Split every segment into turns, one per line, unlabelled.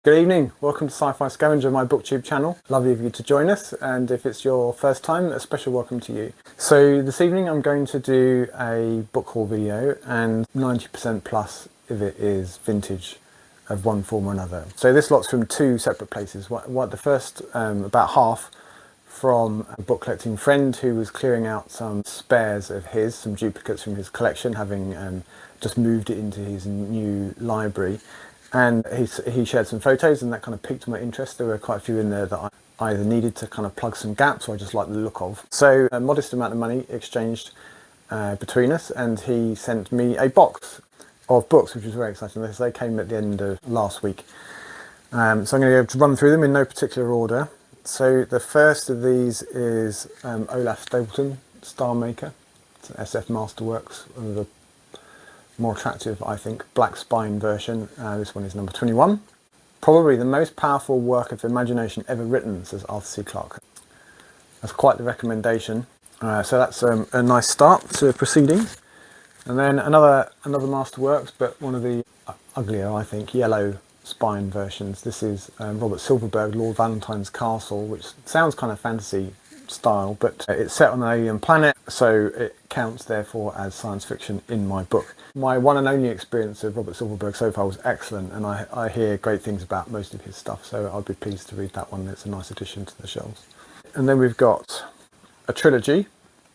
Good evening, welcome to Sci-Fi Scavenger, my booktube channel. Lovely of you to join us, and if it's your first time, a special welcome to you. So this evening I'm going to do a book haul video, and 90% plus of it is vintage of one form or another. So this lot's from two separate places. The first, about half, from a book collecting friend who was clearing out some spares of his, some duplicates from his collection, having just moved it into his new library. And he shared some photos, and that kind of piqued my interest. There were quite a few in there that I either needed to kind of plug some gaps, or I just liked the look of. So a modest amount of money exchanged between us, and he sent me a box of books, which was very exciting. They came at the end of last week. So I'm going to run through them in no particular order. So the first of these is Olaf Stapleton, Star Maker. It's an SF Masterworks, one of the more attractive, I think, black spine version. This one is number 21. Probably the most powerful work of imagination ever written, says Arthur C. Clarke. That's quite the recommendation. So that's a nice start to proceedings. And then another Masterworks, but one of the uglier, I think, yellow spine versions. This is Robert Silverberg, Lord Valentine's Castle, which sounds kind of fantasy style, but it's set on an alien planet, so it counts therefore as science fiction in my book. My one and only experience of Robert Silverberg so far was excellent, and I hear great things about most of his stuff, so I'll be pleased to read that one. It's a nice addition to the shelves. And then we've got a trilogy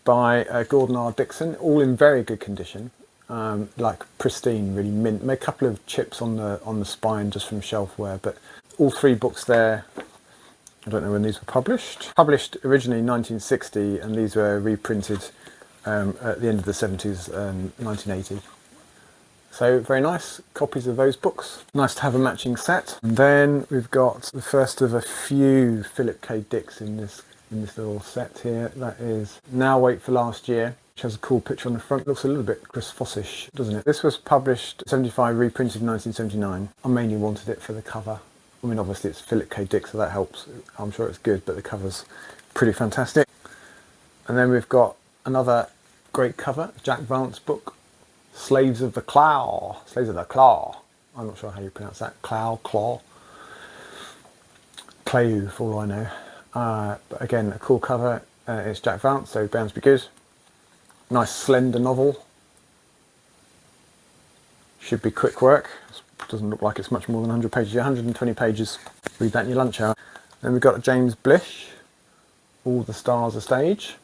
by Gordon R. Dickson, all in very good condition, like pristine, really mint. Made a couple of chips on the spine just from shelf wear, but all three books there. I don't know when these were published. Published originally in 1960, and these were reprinted at the end of the 70s, 1980. So very nice copies of those books. Nice to have a matching set. And then we've got the first of a few Philip K. Dicks in this little set here. That is Now Wait for Last Year, which has a cool picture on the front. Looks a little bit Chris Fossish, doesn't it? This was published 75, reprinted in 1979. I mainly wanted it for the cover. I mean, obviously it's Philip K. Dick, so that helps. I'm sure it's good, but the cover's pretty fantastic. And then we've got another great cover, Jack Vance book, Slaves of the Claw. Slaves of the Claw. I'm not sure how you pronounce that. Claw. Clayou, for all I know. But again, a cool cover. It's Jack Vance, so bound to be good. Nice slender novel. Should be quick work. Doesn't look like it's much more than 100 pages. 120 pages. Read that in your lunch hour. Then we've got James Blish, All the Stars Are Stage,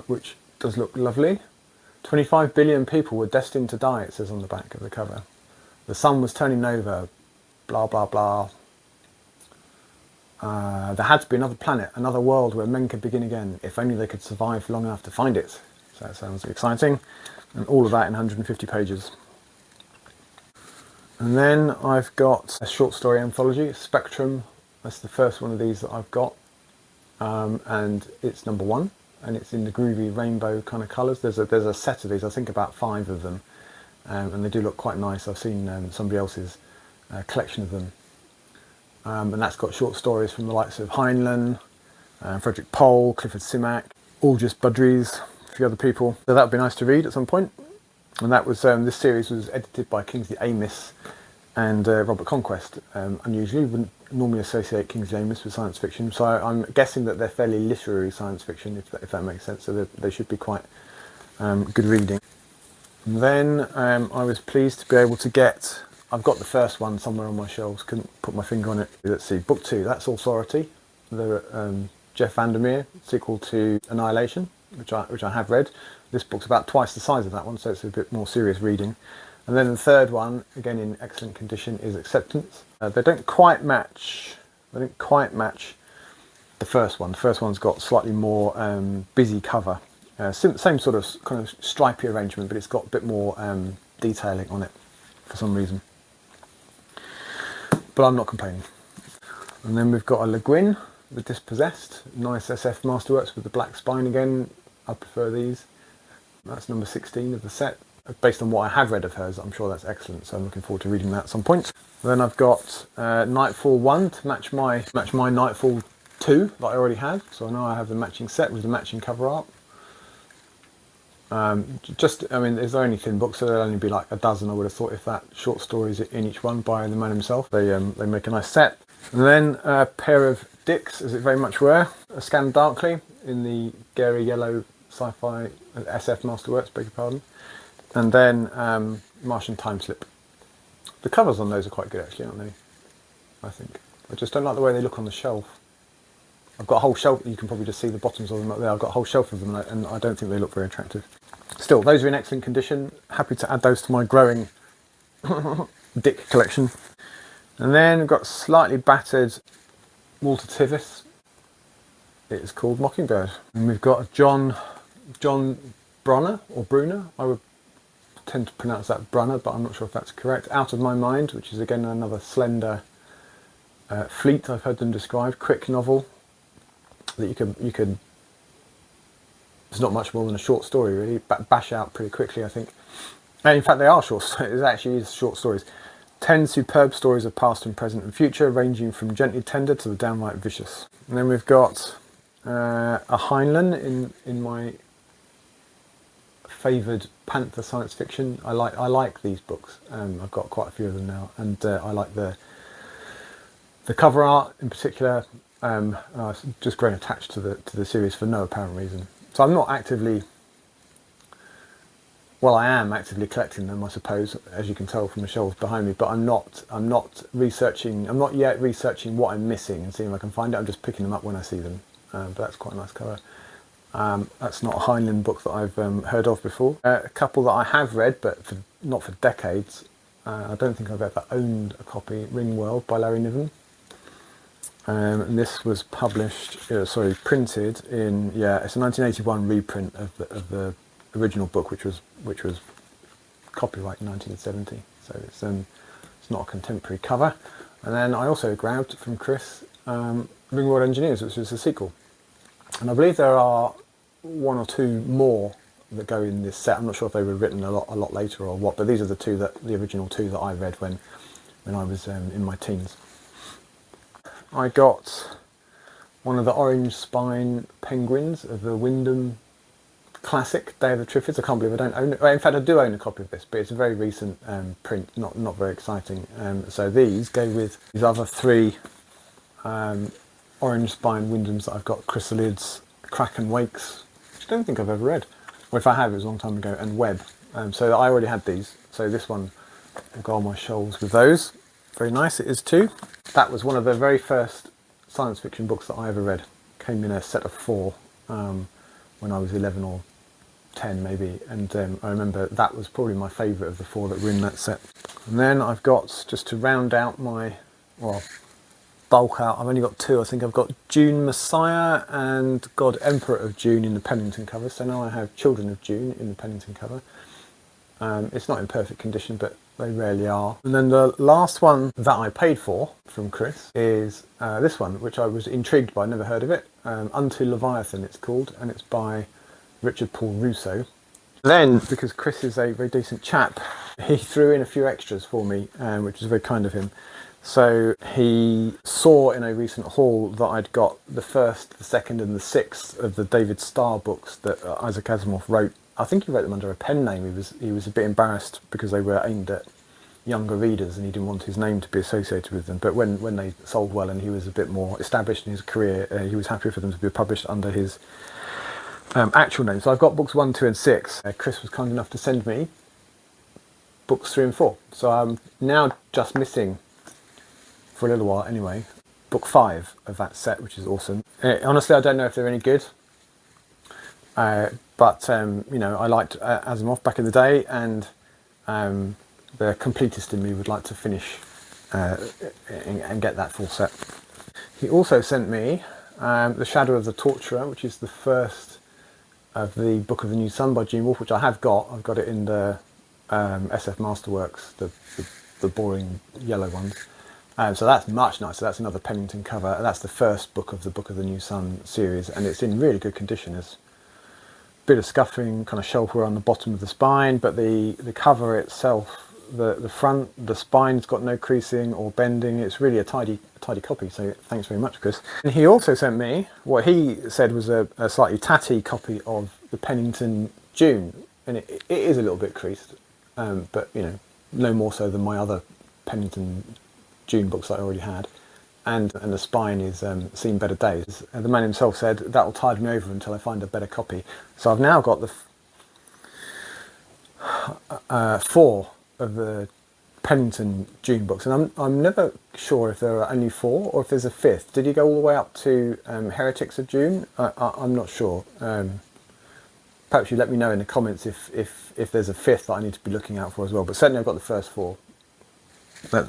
which does look lovely. 25 billion people were destined to die, it says on the back of the cover. The sun was turning over, blah, blah, blah. There had to be another planet, another world where men could begin again, if only they could survive long enough to find it. So that sounds exciting. And all of that in 150 pages. And then I've got a short story anthology, Spectrum. That's the first one of these that I've got. And it's number 1. And it's in the groovy rainbow kind of colours. There's a set of these, I think about 5 of them. And they do look quite nice. I've seen somebody else's collection of them. And that's got short stories from the likes of Heinlein, Frederick Pohl, Clifford Simak, all just budgies. A few other people, so that would be nice to read at some point. And that was this series was edited by Kingsley Amis and Robert Conquest. Unusually, wouldn't normally associate Kingsley Amis with science fiction, so I'm guessing that they're fairly literary science fiction, if that makes sense. So they should be quite good reading. And then I was pleased to be able to get. I've got the first one somewhere on my shelves. Couldn't put my finger on it. Let's see, book 2. That's Authority. The Jeff Vandermeer sequel to Annihilation, which I have read. This book's about twice the size of that one, so it's a bit more serious reading. And then the third one, again in excellent condition, is Acceptance. They don't quite match the first one. The first one's got slightly more busy cover. Same sort of kind of stripy arrangement, but it's got a bit more detailing on it for some reason. But I'm not complaining. And then we've got a Le Guin, The Dispossessed. Nice SF Masterworks with the black spine again. I prefer these. That's number 16 of the set. Based on what I have read of hers, I'm sure that's excellent, so I'm looking forward to reading that at some point. Then I've got Nightfall 1 to match my Nightfall 2 that I already have. So I know I have the matching set with the matching cover art. I mean, there's only thin books, so there'll only be like a dozen, I would have thought, if that, short stories in each one by the man himself. They make a nice set. And then a pair of Dicks, as it very much were, A Scan Darkly in the Gary Yellow Sci-Fi SF Masterworks, beg your pardon. And then Martian Timeslip. The covers on those are quite good, actually, aren't they? I think. I just don't like the way they look on the shelf. I've got a whole shelf, you can probably just see the bottoms of them up there. I've got a whole shelf of them, and I don't think they look very attractive. Still, those are in excellent condition. Happy to add those to my growing Dick collection. And then we've got slightly battered Walter Tevis. It is called Mockingbird. And we've got John Brunner, or Bruner. I would tend to pronounce that Brunner, but I'm not sure if that's correct. Out of My Mind, which is again another slender fleet, I've heard them described, quick novel that you could it's not much more than a short story, really, bash out pretty quickly, I think. And in fact, they are short stories. It actually is short stories. 10 superb stories of past and present and future, ranging from gently tender to the downright vicious. And then we've got a Heinlein in my favoured Panther science fiction. I like these books. I've got quite a few of them now, and I like the cover art in particular. I've just grown attached to the series for no apparent reason. So I'm not actively, well, I am actively collecting them, I suppose, as you can tell from the shelves behind me. But I'm not yet researching what I'm missing and seeing if I can find it. I'm just picking them up when I see them. But that's quite a nice cover. That's not a Heinlein book that I've heard of before. A couple that I have read, but not for decades. I don't think I've ever owned a copy. Ringworld by Larry Niven. And this was printed in, it's a 1981 reprint of the original book, which was copyright in 1970. So it's not a contemporary cover. And then I also grabbed from Chris Ringworld Engineers, which is a sequel. And I believe there are one or two more that go in this set. I'm not sure if they were written a lot later or what, but these are the original two that I read when I was in my teens. I got one of the orange spine penguins of the Wyndham classic Day of the Triffids. I can't believe I don't own it. Well, in fact, I do own a copy of this, but it's a very recent print, not very exciting. So these go with these other three orange spine Wyndhams that I've got: Chrysalids, Kraken Wakes, which I don't think I've ever read, or if I have, it was a long time ago, and Web. So I already had these, so this one will go on my shelves with those. Very nice it is too. That was one of the very first science fiction books that I ever read. Came in a set of 4 when I was 11 or 10 maybe, and I remember that was probably my favourite of the 4 that were in that set. And then I've got, just to round out my, bulk out, I've only got 2. I think I've got June Messiah and God Emperor of June in the Pennington cover. So now I have Children of June in the Pennington cover. It's not in perfect condition, but they rarely are. And then the last one that I paid for from Chris is this one, which I was intrigued by, never heard of it. Unto Leviathan it's called, and it's by Richard Paul Russo. Then, because Chris is a very decent chap, he threw in a few extras for me, which was very kind of him. So he saw in a recent haul that I'd got the 1st, the 2nd and the 6th of the David Starr books that Isaac Asimov wrote. I think he wrote them under a pen name. He was a bit embarrassed because they were aimed at younger readers and he didn't want his name to be associated with them. But when they sold well and he was a bit more established in his career, he was happy for them to be published under his actual name. So I've got books 1, 2 and 6. Chris was kind enough to send me books 3 and 4. So I'm now just missing, for a little while anyway, book 5 of that set, which is awesome. Honestly, I don't know if they're any good. But I liked Asimov back in the day, and the completist in me would like to finish and get that full set. He also sent me The Shadow of the Torturer, which is the first of the Book of the New Sun by Gene Wolfe, which I have got. I've got it in the SF Masterworks, the boring yellow ones. So that's much nicer. That's another Pennington cover. That's the first book of the Book of the New Sun series, and it's in really good condition. There's a bit of scuffing, kind of shelf wear on the bottom of the spine, but the cover itself, the front, the spine's got no creasing or bending. It's really a tidy copy, so thanks very much, Chris. And he also sent me what he said was a slightly tatty copy of the Pennington June, and it is a little bit creased, but you know, no more so than my other Pennington June books that I already had. And the spine is seen better days. The man himself said that will tide me over until I find a better copy. So I've now got the 4 of the Pennington June books, and I'm never sure if there are only 4 or if there's a 5th. Did he go all the way up to Heretics of June? I'm not sure. Perhaps you let me know in the comments if there's a 5th that I need to be looking out for as well. But certainly I've got the first 4.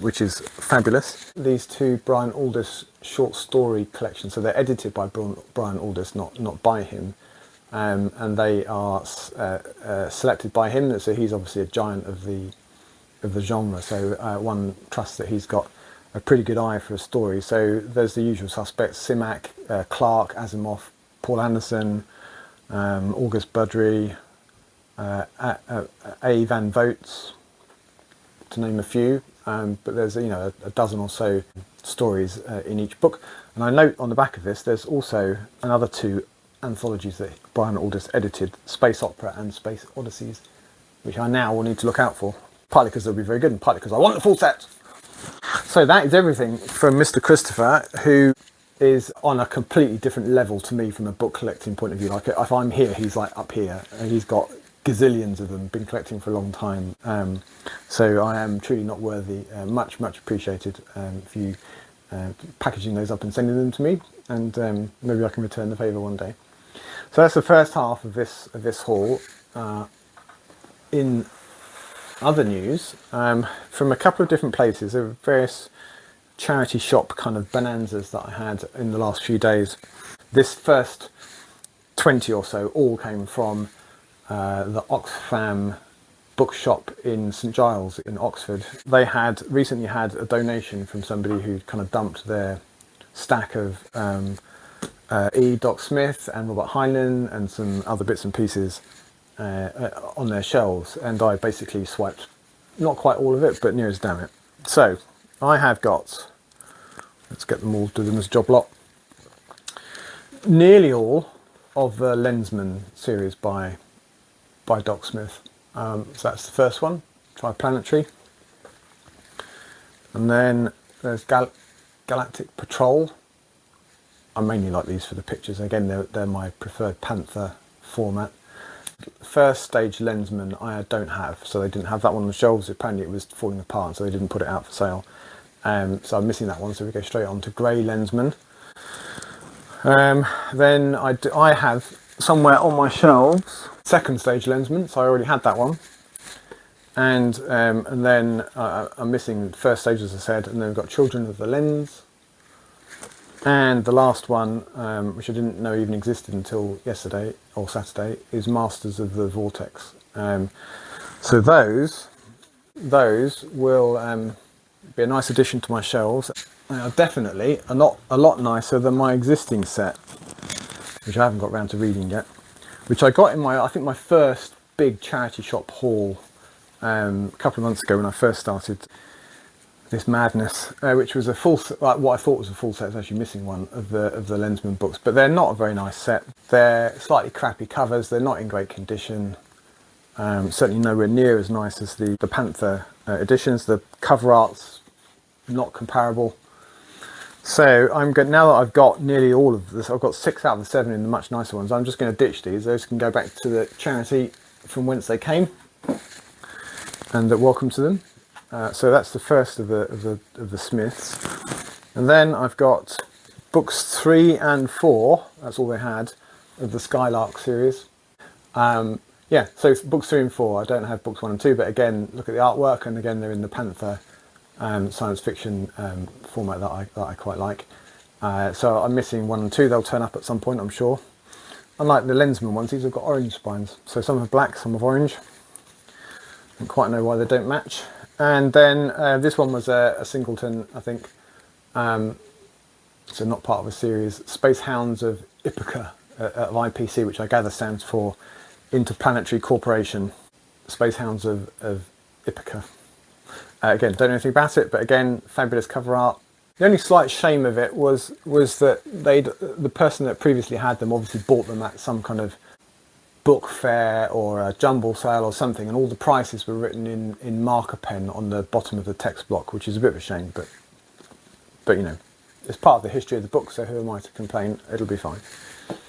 Which is fabulous. These 2 Brian Aldiss short story collections, so they're edited by Brian Aldiss, not by him, and they are selected by him. So he's obviously a giant of the genre. So one trusts that he's got a pretty good eye for a story. So there's the usual suspects: Simak, Clark, Asimov, Paul Anderson, August Budry, A. Van Vogt, to name a few. But there's a dozen or so stories in each book, and I note on the back of this there's also another 2 anthologies that Brian Aldiss edited: Space Opera and Space Odysseys, which I now will need to look out for, partly because they'll be very good and partly because I want the full set. So that is everything from Mr. Christopher, who is on a completely different level to me from a book collecting point of view. Like if I'm here, he's like up here, and he's got gazillions of them, been collecting for a long time. So I am truly not worthy. Much appreciated for you packaging those up and sending them to me, and maybe I can return the favour one day. So that's the first half of this haul. In other news, from a couple of different places, there were various charity shop kind of bonanzas that I had in the last few days. This first 20 or so all came from the Oxfam bookshop in St Giles in Oxford. They had recently had a donation from somebody who kind of dumped their stack of E. Doc Smith and Robert Heinlein and some other bits and pieces on their shelves, and I basically swiped not quite all of it, but near as damn it. So I have got, let's get them all, do them as a job lot, nearly all of the Lensman series by Doc Smith. So that's the first one, Triplanetary. And then there's Galactic Patrol. I mainly like these for the pictures. Again, they're my preferred Panther format. First stage Lensman I don't have, so they didn't have that one on the shelves. Apparently it was falling apart, so they didn't put it out for sale. So I'm missing that one, so we go straight on to Grey Lensman. Then I have somewhere on my shelves second stage Lensman, so I already had that one. And then I'm missing first stage, as I said, and then we've got Children of the Lens. And the last one, which I didn't know even existed until yesterday or Saturday, is Masters of the Vortex. So those will be a nice addition to my shelves. They are definitely a lot nicer than my existing set, which I haven't got around to reading yet, which I got in I think my first big charity shop haul a couple of months ago when I first started this madness, which was a full, like what I thought was a full set. It's actually missing one of the Lensman books, but they're not a very nice set. They're slightly crappy covers. They're not in great condition. Certainly nowhere near as nice as the Panther editions. The cover art's not comparable. So I'm good now that I've got nearly all of this. I've got 6 out of the 7 in the much nicer ones. I'm just going to ditch these. Those can go back to the charity from whence they came, and welcome to them. So that's the first of the Smiths, and then I've got books 3 and 4. That's all they had of the Skylark series. Yeah, so books 3 and 4. I don't have books 1 and 2, but again, look at the artwork, and again they're in the Panther science fiction format that I quite like. So I'm missing 1 and 2. They'll turn up at some point, I'm sure. Unlike the Lensman ones, these have got orange spines. So some have black, some have orange. Don't quite know why they don't match. And then this one was a singleton, I think. So not part of a series. Space Hounds of Ithaca, of IPC, which I gather stands for Interplanetary Corporation. Space Hounds of Ithaca. Again, don't know anything about it, but again, fabulous cover art. The only slight shame of it was that the person that previously had them obviously bought them at some kind of book fair or a jumble sale or something, and all the prices were written in marker pen on the bottom of the text block, which is a bit of a shame, but you know, it's part of the history of the book, so who am I to complain? It'll be fine.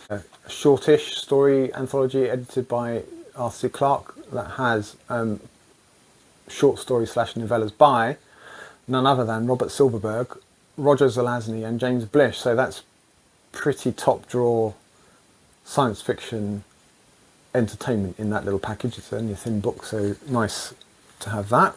A shortish story anthology edited by Arthur C. Clarke that has short story / novellas by none other than Robert Silverberg, Roger Zelazny and James Blish. So that's pretty top drawer science fiction entertainment in that little package. It's only a thin book, so nice to have that.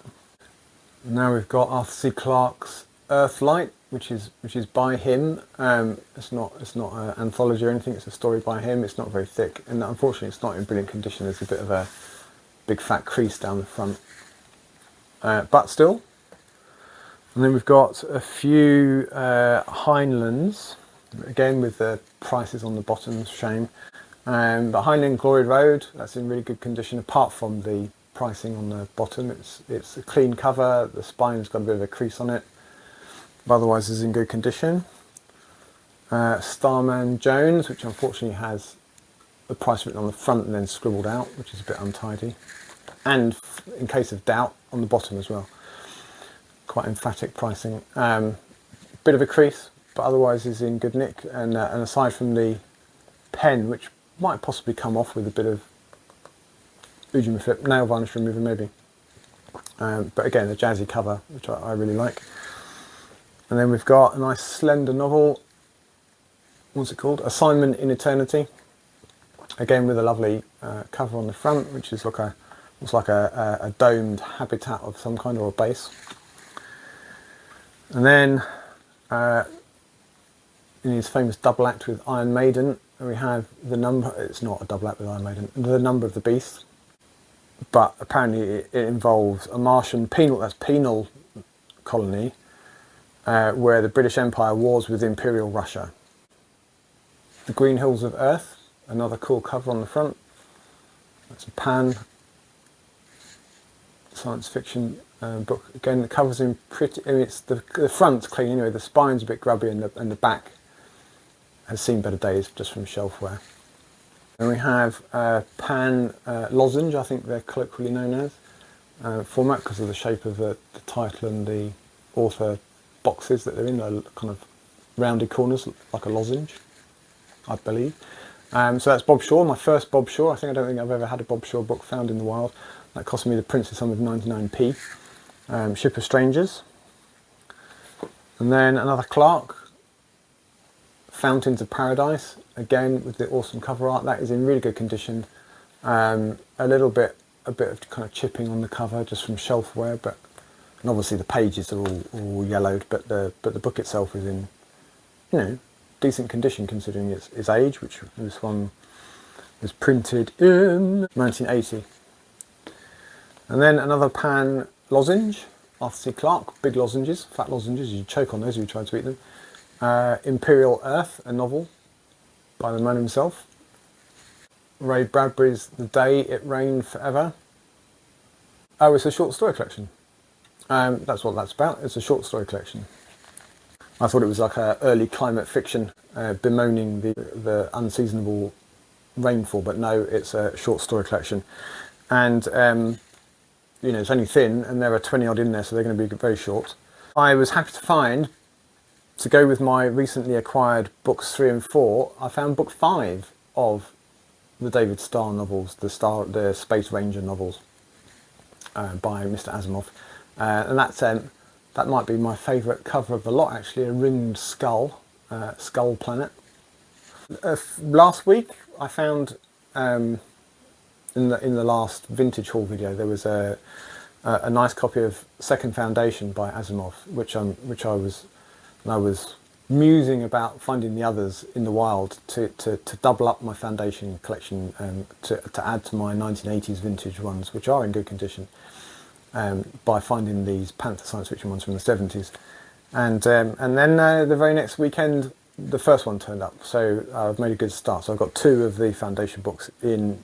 Now we've got Arthur C. Clarke's Earthlight, which is by him. It's not an anthology or anything. It's a story by him. It's not very thick, and unfortunately, it's not in brilliant condition. There's a bit of a big fat crease down the front, but still. And then we've got a few Heinleins, again with the prices on the bottom, shame. But Heinlein Glory Road, that's in really good condition, apart from the pricing on the bottom. It's a clean cover, the spine's got a bit of a crease on it, but otherwise is in good condition. Starman Jones, which unfortunately has the price written on the front and then scribbled out, which is a bit untidy. And in case of doubt, on the bottom as well. Quite emphatic pricing. Bit of a crease, but otherwise is in good nick. And aside from the pen, which might possibly come off with a bit of Ujima Flip nail varnish remover maybe. But again, a jazzy cover, which I really like. And then we've got a nice slender novel. What's it called? Assignment in Eternity. Again with a lovely cover on the front, which is like looks like a domed habitat of some kind, or a base. And then in his famous double act with Iron Maiden, we have the number. It's not a double act with Iron Maiden. The Number of the Beast, but apparently it involves a Martian penal colony where the British Empire wars with Imperial Russia. The Green Hills of Earth, another cool cover on the front. That's a Pan science fiction book. Again, the cover's in pretty. I mean, it's the front's clean anyway. The spine's a bit grubby, and the back has seen better days just from shelfware. And we have Pan lozenge, I think they're colloquially known as, format because of the shape of the title and the author boxes that they're in. They're kind of rounded corners, like a lozenge, I believe. So that's Bob Shaw, my first Bob Shaw. I don't think I've ever had a Bob Shaw book found in the wild. That cost me the princely sum of 99p. Ship of Strangers. And then another Clarke, Fountains of Paradise, again with the awesome cover art. That is in really good condition. A bit of kind of chipping on the cover just from shelfware, and obviously the pages are all yellowed, but the book itself is in, you know, decent condition considering its age, which this one was printed in 1980. And then another Pan lozenge, Arthur C. Clarke, big lozenges, fat lozenges, you choke on those if you try to eat them. Imperial Earth, a novel by the man himself. Ray Bradbury's The Day It Rained Forever. Oh, it's a short story collection. That's what that's about. It's a short story collection. I thought it was like a early climate fiction bemoaning the unseasonable rainfall, but no, it's a short story collection. And you know, it's only thin, and there are 20 odd in there, so they're going to be very short. I was happy to find, to go with my recently acquired books 3 and 4, I found book 5 of the David Starr novels, the Space Ranger novels by Mr. Asimov, and that might be my favourite cover of the lot actually. A ringed skull, skull planet. Last week I found in the last vintage haul video there was a nice copy of Second Foundation by Asimov, which I was musing about finding the others in the wild to double up my Foundation collection, to add to my 1980s vintage ones, which are in good condition, by finding these Panther science fiction ones from the 70s. And then the very next weekend the first one turned up, so I've made a good start. So I've got 2 of the Foundation books in,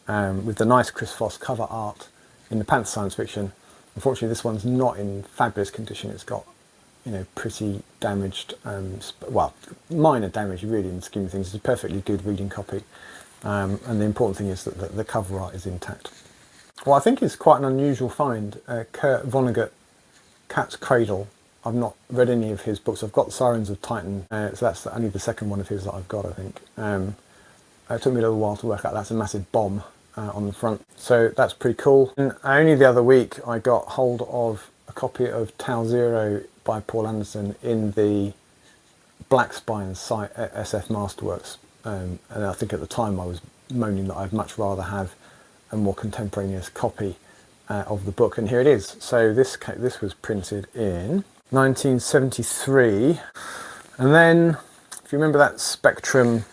with the nice Chris Foss cover art in the Panther science fiction. Unfortunately this one's not in fabulous condition. It's got, you know, pretty damaged, well, minor damage really in the scheme of things. It's a perfectly good reading copy, And the important thing is that the cover art is intact. Well, I think is quite an unusual find, Kurt Vonnegut, Cat's Cradle. I've not read any of his books. I've got Sirens of Titan, so that's only the second one of his that I've got, I think. It took me a little while to work out that's a massive bomb on the front. So that's pretty cool. And only the other week I got hold of a copy of Tau Zero by Paul Anderson in the Black Spine site at SF Masterworks. And I think at the time I was moaning that I'd much rather have a more contemporaneous copy of the book, and here it is. So this was printed in 1973, and then if you remember that Spectrum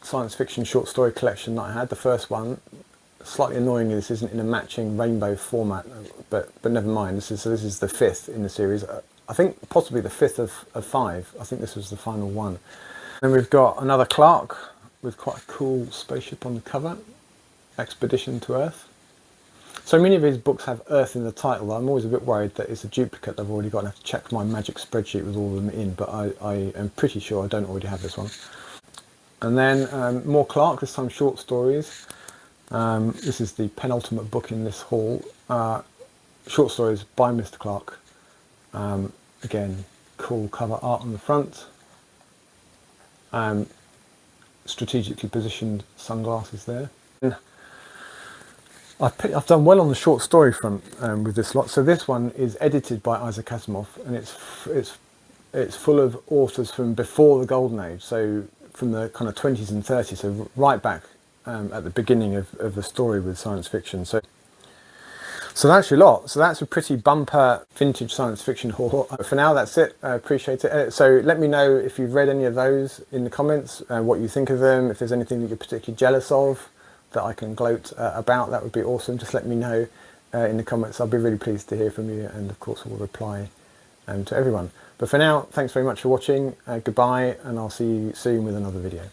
science fiction short story collection that I had, the first one, slightly annoyingly this isn't in a matching rainbow format, but never mind. This is the fifth in the series. I think possibly the fifth of five. I think this was the final one. Then we've got another Clark with quite a cool spaceship on the cover, Expedition to Earth. So many of his books have Earth in the title. I'm always a bit worried that it's a duplicate I've already got and I have to check my magic spreadsheet with all of them in, but I am pretty sure I don't already have this one. And then more Clark, this time short stories. This is the penultimate book in this haul. Short stories by Mr. Clark. Again, cool cover art on the front. Strategically positioned sunglasses there. I've done well on the short story front with this lot. So this one is edited by Isaac Asimov, and it's full of authors from before the Golden Age, so from the kind of 20s and 30s, so right back at the beginning of the story with science fiction. So that's your lot. So that's a pretty bumper vintage science fiction haul. For now, that's it. I appreciate it. So let me know if you've read any of those in the comments, what you think of them, if there's anything that you're particularly jealous of that I can gloat about. That would be awesome. Just let me know in the comments. I'll be really pleased to hear from you, and of course we'll reply to everyone. But for now, thanks very much for watching. Goodbye, and I'll see you soon with another video.